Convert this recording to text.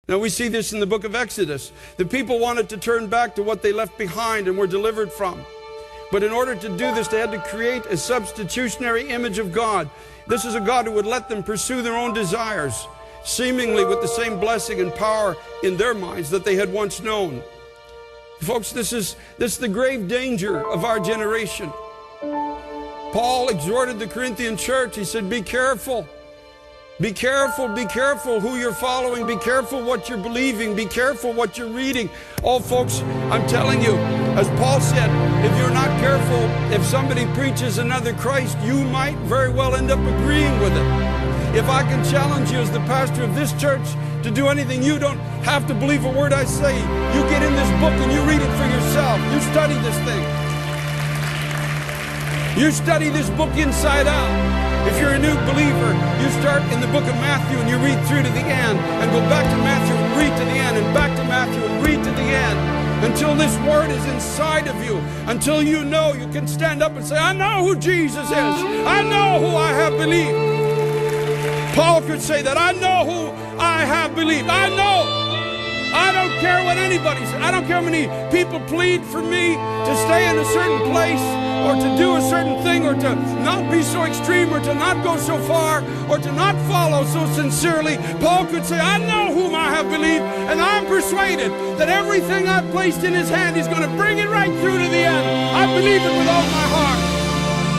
Now we see this in the book of Exodus. The people wanted to turn back to what they left behind and were delivered from. But in order to do this, they had to create a substitutionary image of God. This is a God who would let them pursue their own desires, seemingly with the same blessing and power in their minds that they had once known. Folks, this is the grave danger of our generation. Paul exhorted the Corinthian church. He said, be careful. Be careful who you're following. Be careful what you're believing. Be careful what you're reading. Oh, folks, I'm telling you, as Paul said, if you're not careful, if somebody preaches another Christ, you might very well end up agreeing with it. If I can challenge you as the pastor of this church to do anything, you don't have to believe a word I say. You get in this book and you read it for yourself. You study this thing. You study this book inside out. If you're a new believer, you start in the book of Matthew and you read through to the end and go back to Matthew and read to the end and back to Matthew and read to the end until this word is inside of you, until you know you can stand up and say, I know who Jesus is. I know who I have believed. Paul could say that. I know who I have believed. I know. I don't care what anybody says. I don't care how many people plead for me to stay in a certain place or to do a certain thing or to not be so extreme or to not go so far or to not follow so sincerely. Paul could say, I know whom I have believed, and I'm persuaded that everything I've placed in his hand, he's going to bring it right through to the end. I believe it with all my heart.